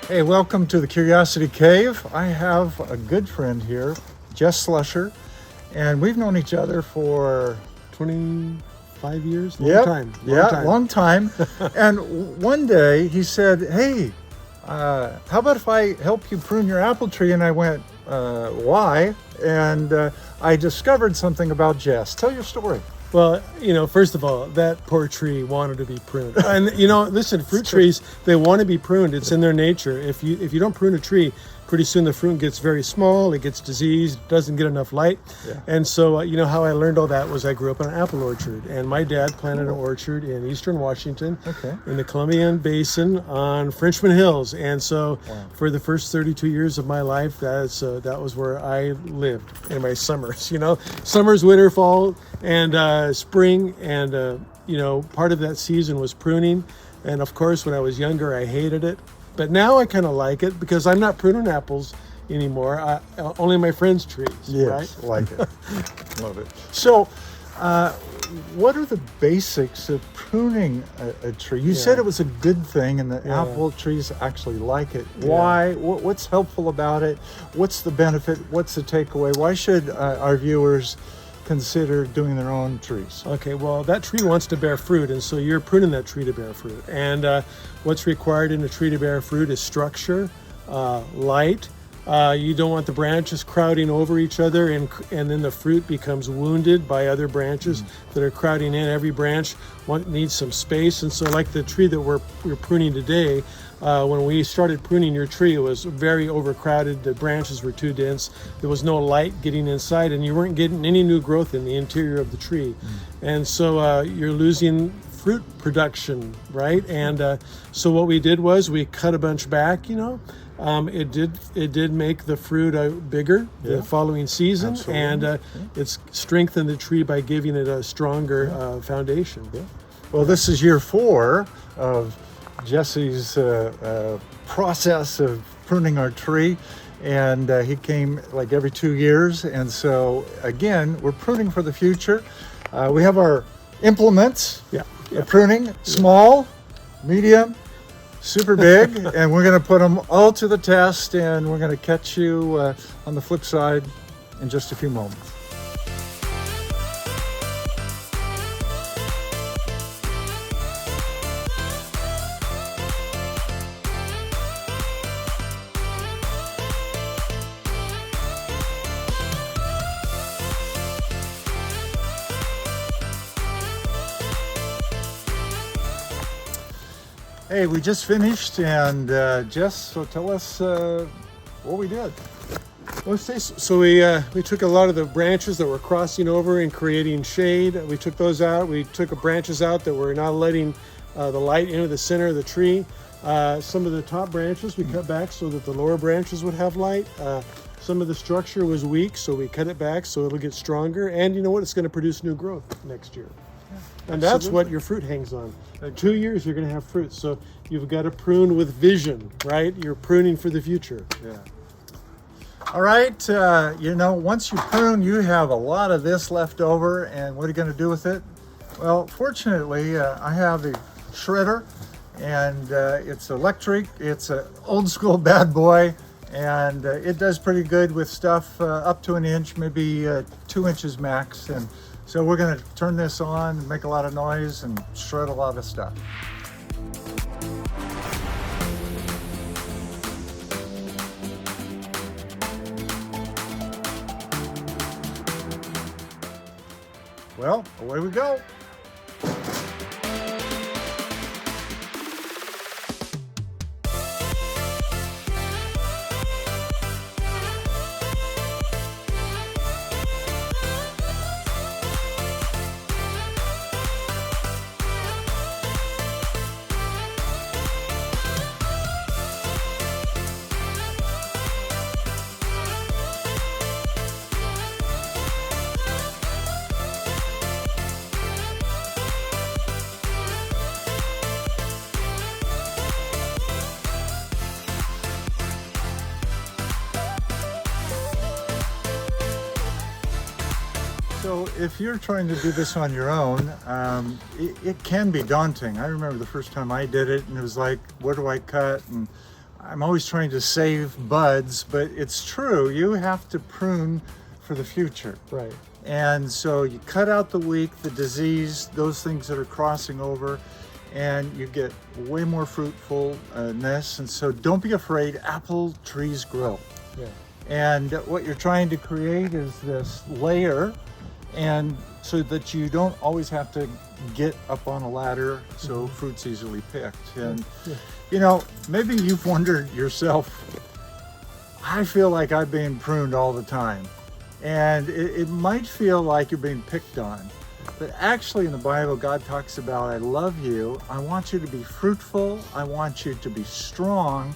Hey, welcome to the Curiosity Cave. I have a good friend here, Jess Slusher, and we've known each other for 25 years? Long time. And one day he said, "Hey, how about if I help you prune your apple tree?" And I went, "Why?" And I discovered something about Jess. Tell your story. Well, first of all, that poor tree wanted to be pruned. And listen, fruit trees, they want to be pruned. It's in their nature. If you don't prune a tree, pretty soon the fruit gets very small, it gets diseased, doesn't get enough light. Yeah. And so, how I learned all that was I grew up in an apple orchard, and my dad planted an orchard in eastern Washington, in the Columbian Basin on Frenchman Hills. And so for the first 32 years of my life, that was where I lived in my summers, summers, winter, fall, and spring. And, part of that season was pruning. And of course, when I was younger, I hated it. But now I kind of like it because I'm not pruning apples anymore. Only my friends' trees. Yes, right? like it. Love it. So, what are the basics of pruning a tree? You said it was a good thing and the apple trees actually like it. Why? What's helpful about it? What's the benefit? What's the takeaway? Why should our viewers consider doing their own trees? Okay, well, that tree wants to bear fruit, and so you're pruning that tree to bear fruit. And what's required in a tree to bear fruit is structure, light. You don't want the branches crowding over each other, and then the fruit becomes wounded by other branches that are crowding in. Every branch needs some space, and so like the tree that we're pruning today, when we started pruning your tree, it was very overcrowded. The branches were too dense. There was no light getting inside, and you weren't getting any new growth in the interior of the tree. And so you're losing fruit production, right? And so what we did was we cut a bunch back, it did make the fruit bigger the following season. Absolutely. And it's strengthened the tree by giving it a stronger foundation. Well, this is year 4 of Jesse's process of pruning our tree, and he came like every 2 years. And so again, we're pruning for the future. We have our implements. Pruning, small, medium, super big, and we're going to put them all to the test, and we're going to catch you on the flip side in just a few moments. Hey, we just finished, and Jess, so tell us what we did. So we took a lot of the branches that were crossing over and creating shade. We took those out. We took branches out that were not letting the light into the center of the tree. Some of the top branches we cut back so that the lower branches would have light. Some of the structure was weak, so we cut it back so it'll get stronger. And you know what? It's going to produce new growth next year. And that's what your fruit hangs on. 2 years, you're going to have fruit. So you've got to prune with vision, right? You're pruning for the future. Yeah. All right. Once you prune, you have a lot of this left over. And what are you going to do with it? Well, fortunately, I have a shredder, and it's electric. It's an old school bad boy, and it does pretty good with stuff up to 1 inch, maybe 2 inches max. And so we're going to turn this on, make a lot of noise, and shred a lot of stuff. Well, away we go. So if you're trying to do this on your own, it can be daunting. I remember the first time I did it, and it was like, where do I cut? And I'm always trying to save buds, but it's true. You have to prune for the future. Right. And so you cut out the weak, the disease, those things that are crossing over, and you get way more fruitfulness. And so don't be afraid, apple trees grow. Yeah. And what you're trying to create is this layer, and so that you don't always have to get up on a ladder so fruit's easily picked. And you know, maybe you've wondered yourself, I feel like I'm being pruned all the time. And it might feel like you're being picked on, but actually in the Bible, God talks about, I love you, I want you to be fruitful, I want you to be strong.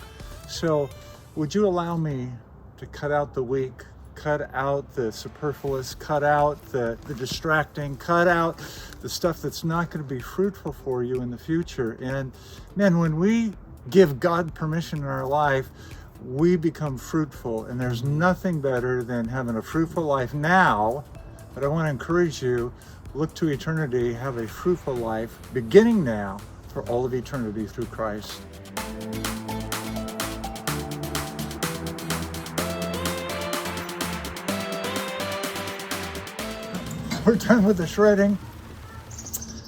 So would you allow me to cut out the weak, cut out the superfluous, cut out the distracting, cut out the stuff that's not going to be fruitful for you in the future. And man, when we give God permission in our life, we become fruitful, and there's nothing better than having a fruitful life now. But I want to encourage you, look to eternity, have a fruitful life beginning now for all of eternity through Christ. We're done with the shredding,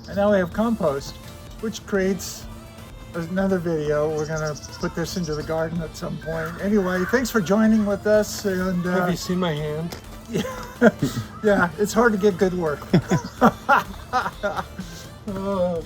and now we have compost, which creates another video. We're gonna put this into the garden at some point. Anyway, thanks for joining with us. And Have you seen my hand? yeah, it's hard to get good work. Oh.